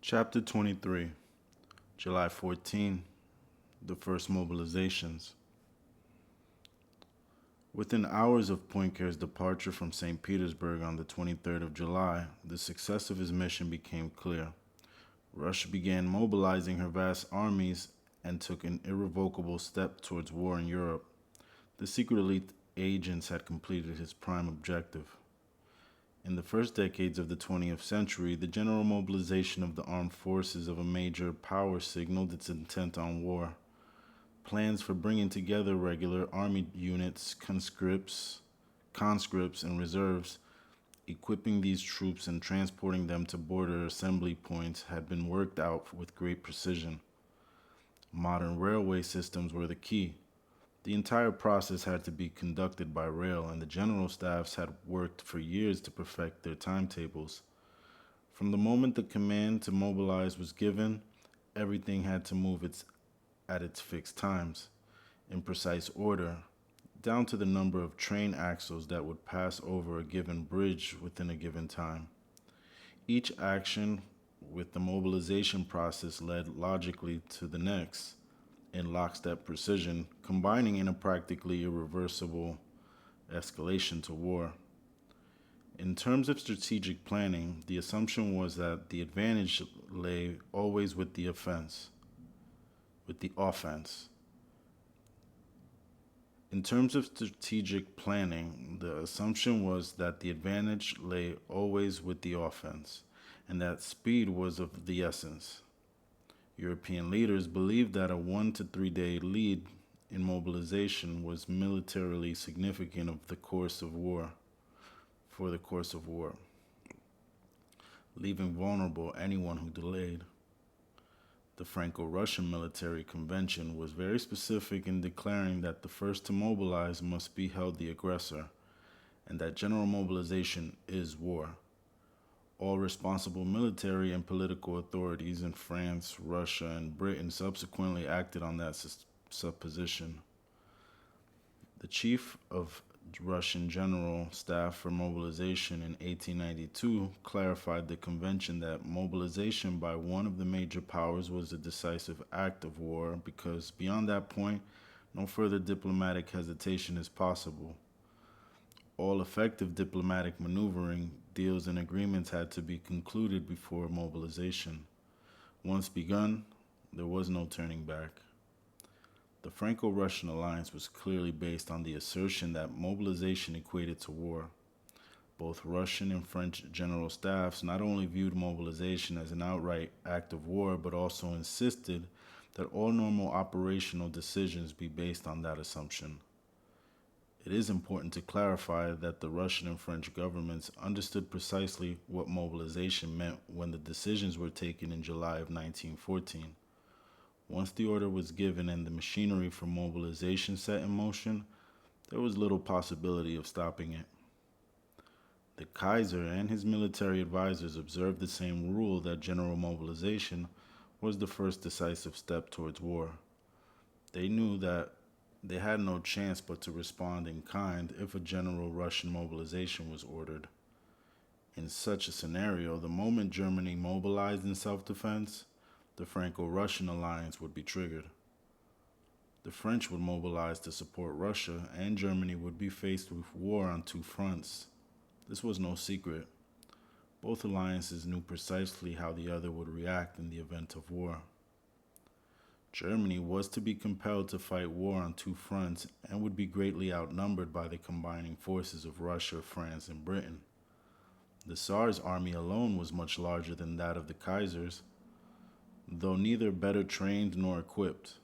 Chapter 23, July 14, the first mobilizations. Within hours of Poincare's departure from St. Petersburg on the 23rd of July, the success of his mission became clear. Russia began mobilizing her vast armies and took an irrevocable step towards war in Europe. The secret elite agents had completed his prime objective. In the first decades of the 20th century, the general mobilization of the armed forces of a major power signaled its intent on war. Plans for bringing together regular army units, conscripts, and reserves, equipping these troops and transporting them to border assembly points had been worked out with great precision. Modern railway systems were the key. The entire process had to be conducted by rail, and the general staffs had worked for years to perfect their timetables. From the moment the command to mobilize was given, everything had to move at its fixed times, in precise order, down to the number of train axles that would pass over a given bridge within a given time. Each action with the mobilization process led logically to the next in lockstep precision, combining in a practically irreversible escalation to war. In terms of strategic planning, the assumption was that the advantage lay always with the offense. In terms of strategic planning, the assumption was that the advantage lay always with the offense, and that speed was of the essence. European leaders believed that a 1 to 3 day lead in mobilization was militarily significant for the course of war, leaving vulnerable anyone who delayed. The Franco-Russian military convention was very specific in declaring that the first to mobilize must be held the aggressor, and that general mobilization is war. All responsible military and political authorities in France, Russia, and Britain subsequently acted on that supposition. The chief of Russian General Staff for Mobilization in 1892 clarified the convention that mobilization by one of the major powers was a decisive act of war because beyond that point, no further diplomatic hesitation is possible. All effective diplomatic maneuvering, deals, and agreements had to be concluded before mobilization. Once begun, there was no turning back. The Franco-Russian alliance was clearly based on the assertion that mobilization equated to war. Both Russian and French general staffs not only viewed mobilization as an outright act of war, but also insisted that all normal operational decisions be based on that assumption. It is important to clarify that the Russian and French governments understood precisely what mobilization meant when the decisions were taken in July of 1914. Once the order was given and the machinery for mobilization set in motion, there was little possibility of stopping it. The Kaiser and his military advisors observed the same rule that general mobilization was the first decisive step towards war. They knew that they had no chance but to respond in kind if a general Russian mobilization was ordered. In such a scenario, the moment Germany mobilized in self-defense, the Franco-Russian alliance would be triggered. The French would mobilize to support Russia, and Germany would be faced with war on two fronts. This was no secret. Both alliances knew precisely how the other would react in the event of war. Germany was to be compelled to fight war on two fronts and would be greatly outnumbered by the combining forces of Russia, France, and Britain. The Tsar's army alone was much larger than that of the Kaiser's, though neither better trained nor equipped.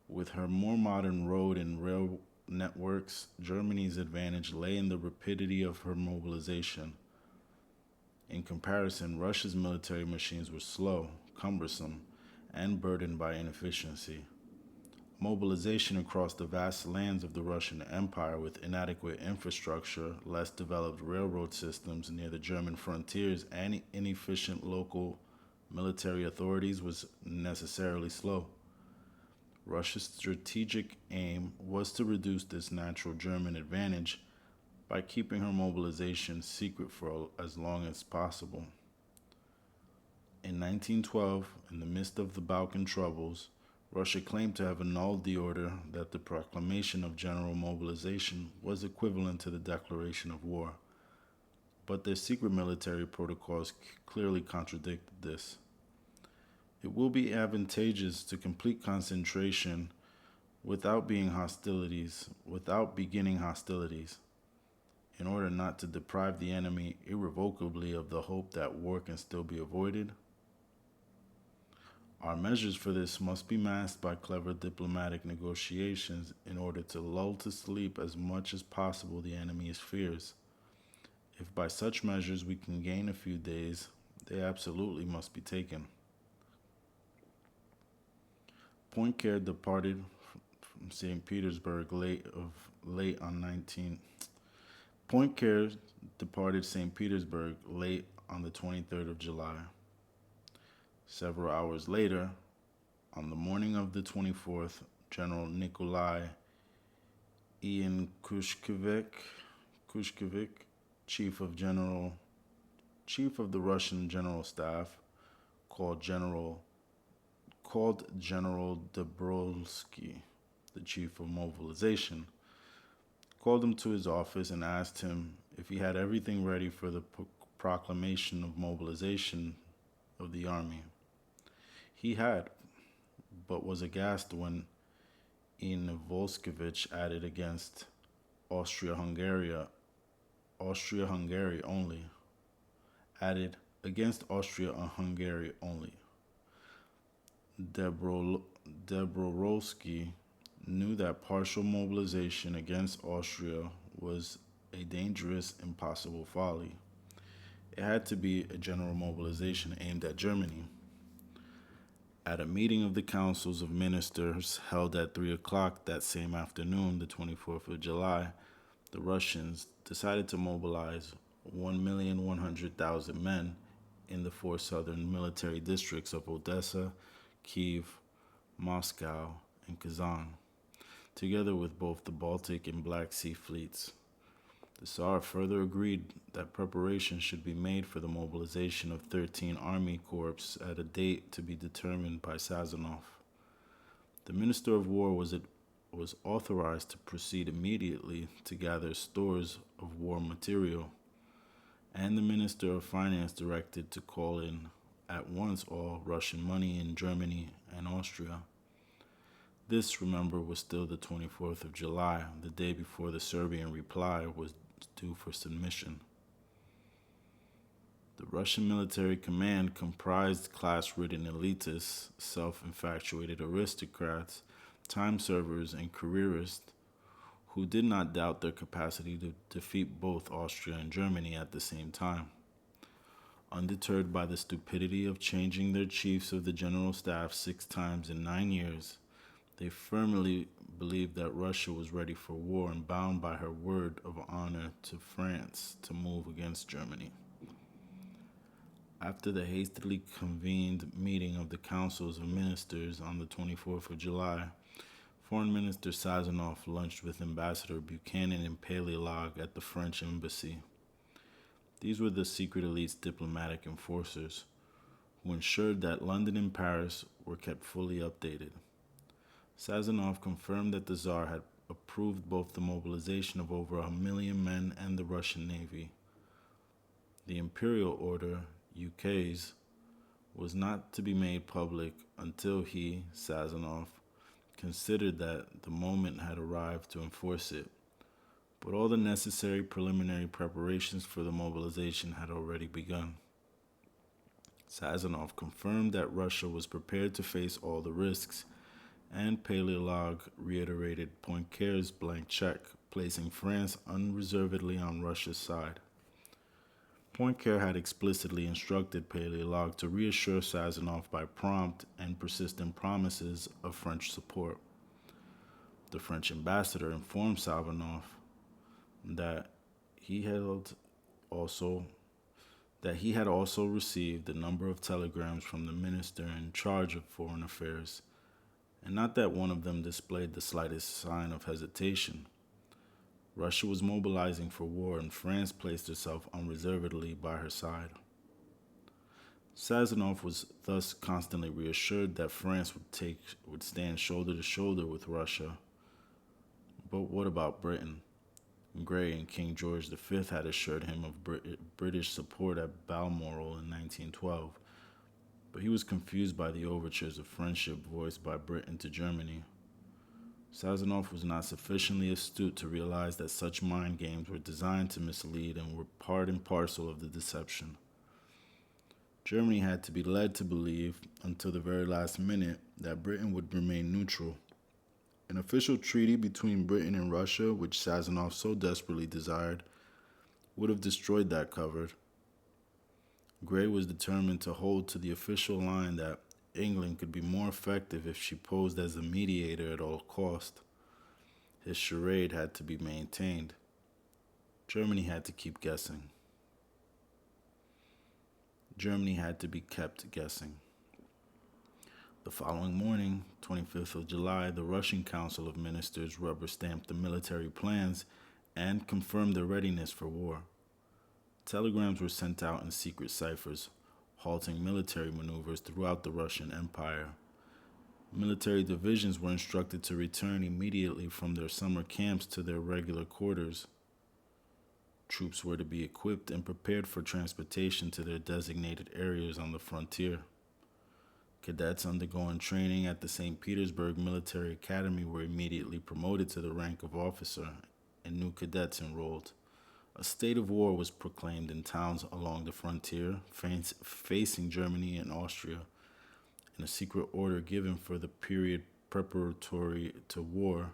With her more modern road and rail networks, Germany's advantage lay in the rapidity of her mobilization. In comparison, Russia's military machines were slow, cumbersome, and burdened by inefficiency. Mobilization across the vast lands of the Russian Empire with inadequate infrastructure, less developed railroad systems near the German frontiers, and inefficient local military authorities was necessarily slow. Russia's strategic aim was to reduce this natural German advantage by keeping her mobilization secret for as long as possible. In 1912, in the midst of the Balkan troubles, Russia claimed to have annulled the order that the proclamation of general mobilization was equivalent to the declaration of war, but their secret military protocols clearly contradicted this. It will be advantageous to complete concentration without beginning hostilities, in order not to deprive the enemy irrevocably of the hope that war can still be avoided. Our measures for this must be masked by clever diplomatic negotiations in order to lull to sleep as much as possible the enemy's fears. If by such measures we can gain a few days, they absolutely must be taken. Poincaré departed from St. Petersburg Poincaré departed St. Petersburg late on the 23rd of July. Several hours later, on the morning of the 24th, General Nikolai Ian Kushkevich, chief of the Russian General Staff, called General Dobrolsky, the chief of mobilization, called him to his office and asked him if he had everything ready for the proclamation of mobilization of the army. He had, but was aghast when Ian Volskevich added against Austria-Hungary only. Dobrowolski knew that partial mobilization against Austria was a dangerous, impossible folly. It had to be a general mobilization aimed at Germany. At a meeting of the councils of ministers held at 3 o'clock that same afternoon, the 24th of July, the Russians decided to mobilize 1,100,000 men in the four southern military districts of Odessa, Kiev, Moscow, and Kazan, together with both the Baltic and Black Sea fleets. The Tsar further agreed that preparations should be made for the mobilization of 13 army corps at a date to be determined by Sazonov. The Minister of War was authorized to proceed immediately to gather stores of war material, and the Minister of Finance directed to call in at once all Russian money in Germany and Austria. This, remember, was still the 24th of July, the day before the Serbian reply was due for submission. The Russian military command comprised class-ridden elitists, self-infatuated aristocrats, time servers, and careerists who did not doubt their capacity to defeat both Austria and Germany at the same time. Undeterred by the stupidity of changing their chiefs of the general staff 6 times in 9 years, they firmly believed that Russia was ready for war and bound by her word of honor to France to move against Germany. After the hastily convened meeting of the councils of ministers on the 24th of July, Foreign Minister Sazonov lunched with Ambassador Buchanan and Paleolog at the French embassy. These were the secret elite's diplomatic enforcers, who ensured that London and Paris were kept fully updated. Sazonov confirmed that the Tsar had approved both the mobilization of over 1 million men and the Russian Navy. The Imperial Order, UK's, was not to be made public until he, Sazonov, considered that the moment had arrived to enforce it, but all the necessary preliminary preparations for the mobilization had already begun. Sazonov confirmed that Russia was prepared to face all the risks, and Paleolog reiterated Poincaré's blank check, placing France unreservedly on Russia's side. Poincaré had explicitly instructed Paleolog to reassure Sazonov by prompt and persistent promises of French support. The French ambassador informed Sazonov that he had also received a number of telegrams from the minister in charge of foreign affairs, and not that one of them displayed the slightest sign of hesitation. Russia was mobilizing for war, and France placed herself unreservedly by her side. Sazonov was thus constantly reassured that France would stand shoulder to shoulder with Russia. But what about Britain? Grey and King George V had assured him of British support at Balmoral in 1912, but he was confused by the overtures of friendship voiced by Britain to Germany. Sazonov was not sufficiently astute to realize that such mind games were designed to mislead and were part and parcel of the deception. Germany had to be led to believe, until the very last minute, that Britain would remain neutral. An official treaty between Britain and Russia, which Sazonov so desperately desired, would have destroyed that cover. Grey was determined to hold to the official line that England could be more effective if she posed as a mediator at all cost. His charade had to be maintained. Germany had to keep guessing. Germany had to be kept guessing. The following morning, 25th of July, the Russian Council of Ministers rubber-stamped the military plans and confirmed their readiness for war. Telegrams were sent out in secret ciphers, halting military maneuvers throughout the Russian Empire. Military divisions were instructed to return immediately from their summer camps to their regular quarters. Troops were to be equipped and prepared for transportation to their designated areas on the frontier. Cadets undergoing training at the St. Petersburg Military Academy were immediately promoted to the rank of officer, and new cadets enrolled. A state of war was proclaimed in towns along the frontier facing Germany and Austria, and a secret order given for the period preparatory to war.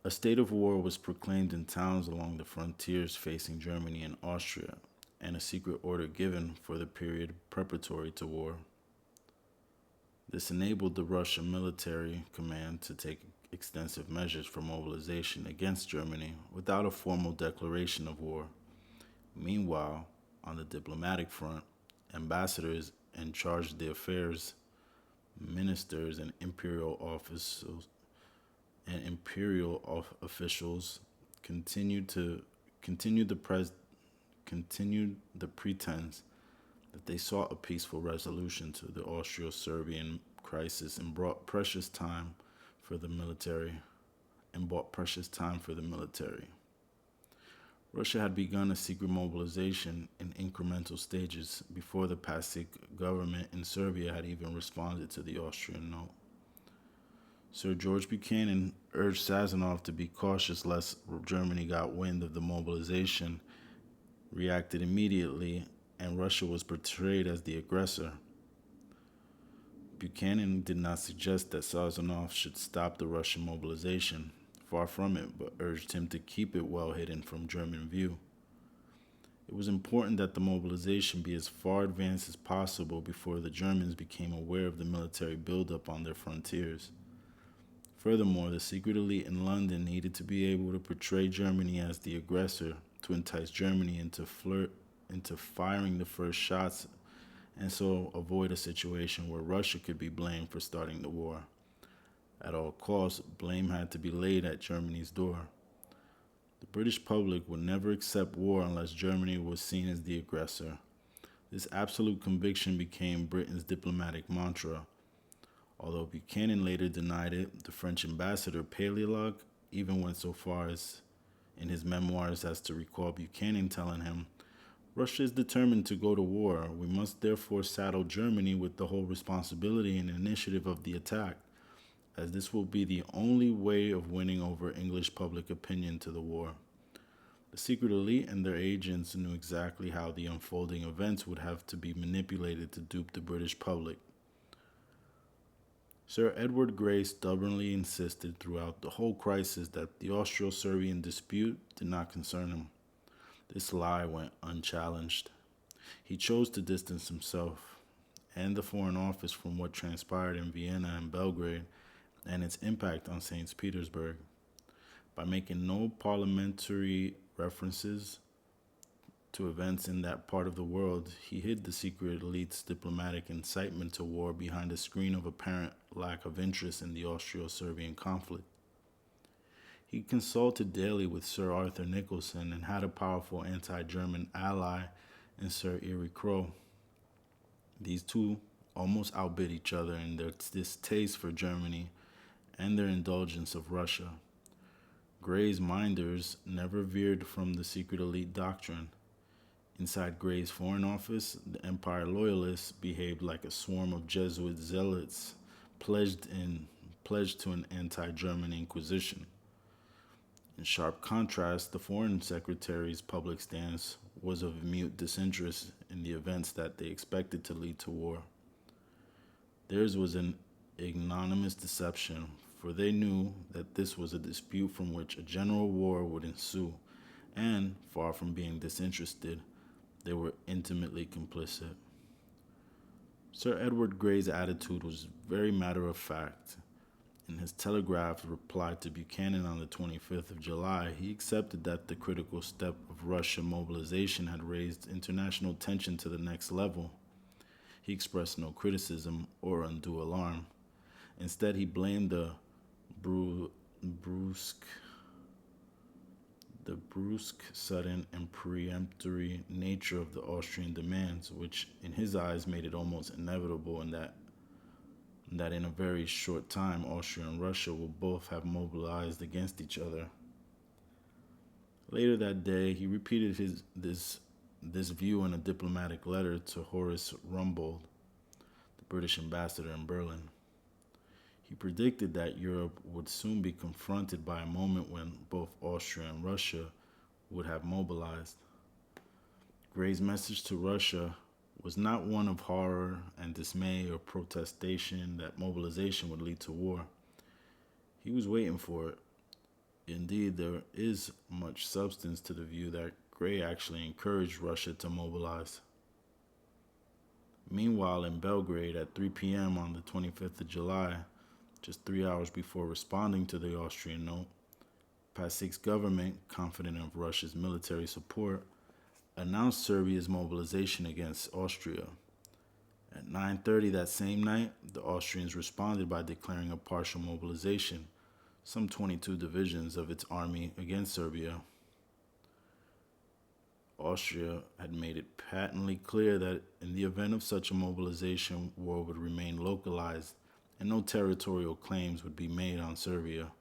A state of war was proclaimed in towns along the frontiers facing Germany and Austria, and a secret order given for the period preparatory to war. This enabled the Russian military command to take extensive measures for mobilization against Germany without a formal declaration of war. Meanwhile, on the diplomatic front, ambassadors in charge of the affairs, ministers, and imperial officials continued the pretense that they sought a peaceful resolution to the Austro-Serbian crisis and bought precious time for the military. Russia had begun a secret mobilization in incremental stages before the Pasic government in Serbia had even responded to the Austrian note. Sir George Buchanan urged Sazonov to be cautious lest Germany got wind of the mobilization, reacted immediately, and Russia was portrayed as the aggressor. Buchanan did not suggest that Sazonov should stop the Russian mobilization, far from it, but urged him to keep it well hidden from German view. It was important that the mobilization be as far advanced as possible before the Germans became aware of the military buildup on their frontiers. Furthermore, the secret elite in London needed to be able to portray Germany as the aggressor to entice Germany into firing the first shots, and so avoid a situation where Russia could be blamed for starting the war. At all costs, blame had to be laid at Germany's door. The British public would never accept war unless Germany was seen as the aggressor. This absolute conviction became Britain's diplomatic mantra. Although Buchanan later denied it, the French ambassador Paleologue even went so far as in his memoirs as to recall Buchanan telling him, "Russia is determined to go to war. We must therefore saddle Germany with the whole responsibility and initiative of the attack, as this will be the only way of winning over English public opinion to the war." The secret elite and their agents knew exactly how the unfolding events would have to be manipulated to dupe the British public. Sir Edward Grey stubbornly insisted throughout the whole crisis that the Austro-Serbian dispute did not concern him. This lie went unchallenged. He chose to distance himself and the Foreign Office from what transpired in Vienna and Belgrade and its impact on St. Petersburg. By making no parliamentary references to events in that part of the world, he hid the secret elite's diplomatic incitement to war behind a screen of apparent lack of interest in the Austro-Serbian conflict. He consulted daily with Sir Arthur Nicholson and had a powerful anti-German ally in Sir Erie Crowe. These two almost outbid each other in their distaste for Germany and their indulgence of Russia. Gray's minders never veered from the secret elite doctrine. Inside Gray's foreign office, the Empire loyalists behaved like a swarm of Jesuit zealots pledged to an anti-German inquisition. In sharp contrast, the Foreign Secretary's public stance was of mute disinterest in the events that they expected to lead to war. Theirs was an ignominious deception, for they knew that this was a dispute from which a general war would ensue, and, far from being disinterested, they were intimately complicit. Sir Edward Grey's attitude was very matter-of-fact. In his telegraphed reply to Buchanan on the 25th of July, he accepted that the critical step of Russian mobilization had raised international tension to the next level. He expressed no criticism or undue alarm. Instead, he blamed the brusque, sudden, and peremptory nature of the Austrian demands, which in his eyes made it almost inevitable that in a very short time Austria and Russia will both have mobilized against each other. Later that day, he repeated this view in a diplomatic letter to Horace Rumbold, the British ambassador in Berlin. He predicted that Europe would soon be confronted by a moment when both Austria and Russia would have mobilized. Gray's message to Russia was not one of horror and dismay or protestation that mobilization would lead to war. He was waiting for it. Indeed, there is much substance to the view that Gray actually encouraged Russia to mobilize. Meanwhile, in Belgrade at 3 p.m. on the 25th of July, just 3 hours before responding to the Austrian note, Pasik's government, confident of Russia's military support, announced Serbia's mobilization against Austria. At 9:30 that same night, the Austrians responded by declaring a partial mobilization, some 22 divisions of its army against Serbia. Austria had made it patently clear that in the event of such a mobilization, war would remain localized and no territorial claims would be made on Serbia.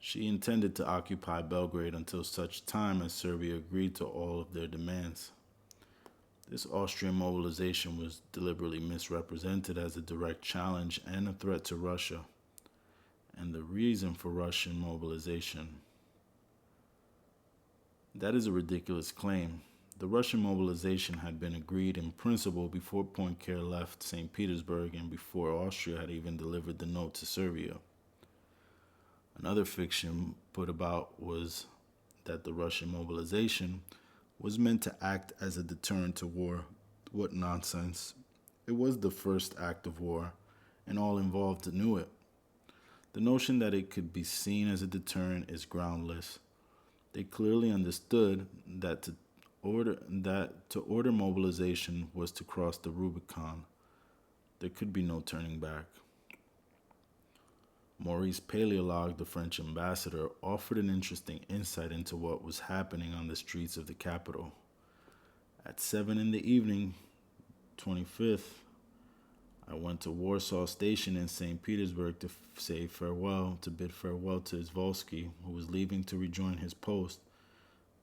She intended to occupy Belgrade until such time as Serbia agreed to all of their demands. This Austrian mobilization was deliberately misrepresented as a direct challenge and a threat to Russia, and the reason for Russian mobilization. That is a ridiculous claim. The Russian mobilization had been agreed in principle before Poincaré left St. Petersburg and before Austria had even delivered the note to Serbia. Another fiction put about was that the Russian mobilization was meant to act as a deterrent to war. What nonsense. It was the first act of war, and all involved knew it. The notion that it could be seen as a deterrent is groundless. They clearly understood that to order mobilization was to cross the Rubicon. There could be no turning back. Maurice Paléologue, the French ambassador, offered an interesting insight into what was happening on the streets of the capital. At 7 in the evening, 25th, I went to Warsaw Station in St. Petersburg to bid farewell to Izvolsky, who was leaving to rejoin his post.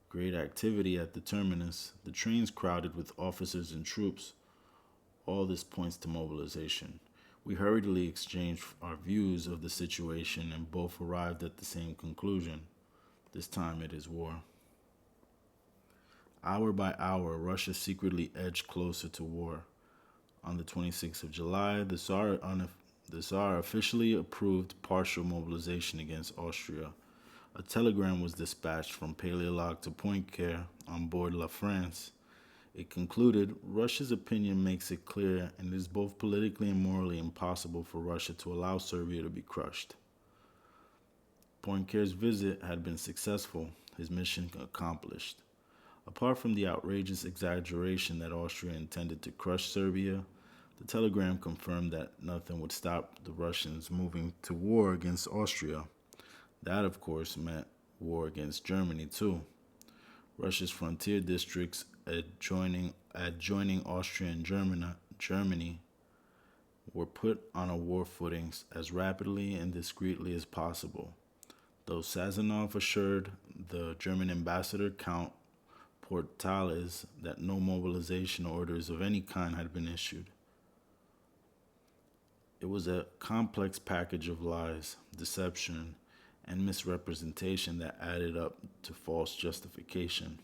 Great activity at the terminus, the trains crowded with officers and troops. All this points to mobilization. We hurriedly exchanged our views of the situation and both arrived at the same conclusion. This time it is war. Hour by hour, Russia secretly edged closer to war. On the 26th of July, the Tsar officially approved partial mobilization against Austria. A telegram was dispatched from Paléologue to Poincaré on board La France. It concluded, Russia's opinion makes it clear and it is both politically and morally impossible for Russia to allow Serbia to be crushed. Poincaré's visit had been successful, his mission accomplished. Apart from the outrageous exaggeration that Austria intended to crush Serbia, the telegram confirmed that nothing would stop the Russians moving to war against Austria. That, of course, meant war against Germany, too. Russia's frontier districts adjoining Austria and Germany were put on a war footing as rapidly and discreetly as possible, though Sazonov assured the German ambassador Count Portales that no mobilization orders of any kind had been issued. It was a complex package of lies, deception, and misrepresentation that added up to false justification,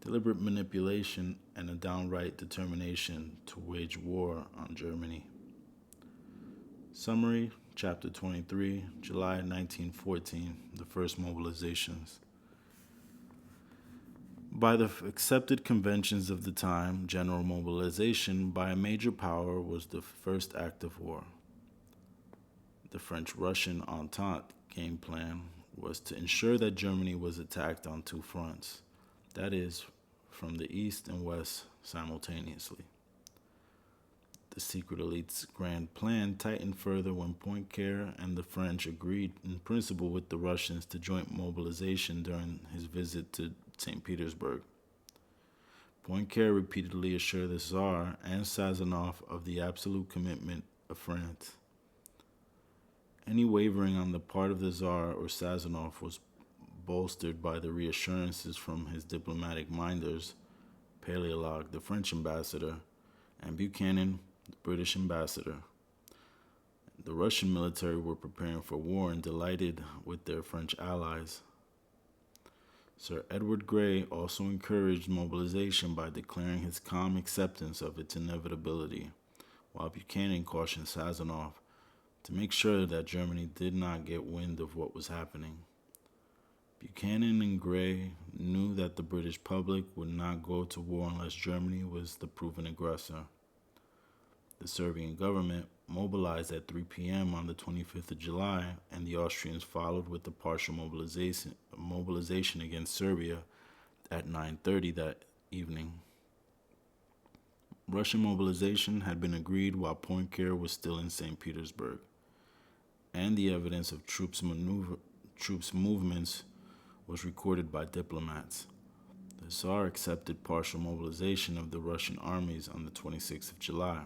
deliberate manipulation, and a downright determination to wage war on Germany. Summary, Chapter 23, July 1914, the first mobilizations. By the accepted conventions of the time, general mobilization by a major power was the first act of war. The French-Russian Entente game plan was to ensure that Germany was attacked on two fronts, that is, from the east and west simultaneously. The secret elite's grand plan tightened further when Poincaré and the French agreed in principle with the Russians to joint mobilization during his visit to St. Petersburg. Poincaré repeatedly assured the Tsar and Sazonov of the absolute commitment of France. Any wavering on the part of the Tsar or Sazonov was bolstered by the reassurances from his diplomatic minders, Paleolog, the French ambassador, and Buchanan, the British ambassador. The Russian military were preparing for war and delighted with their French allies. Sir Edward Grey also encouraged mobilization by declaring his calm acceptance of its inevitability, while Buchanan cautioned Sazonov to make sure that Germany did not get wind of what was happening. Buchanan and Grey knew that the British public would not go to war unless Germany was the proven aggressor. The Serbian government mobilized at 3 p.m. on the 25th of July, and the Austrians followed with the partial mobilization against Serbia at 9:30 that evening. Russian mobilization had been agreed while Poincaré was still in St. Petersburg, and the evidence of troops' movements was recorded by diplomats. The Tsar accepted partial mobilization of the Russian armies on the 26th of July.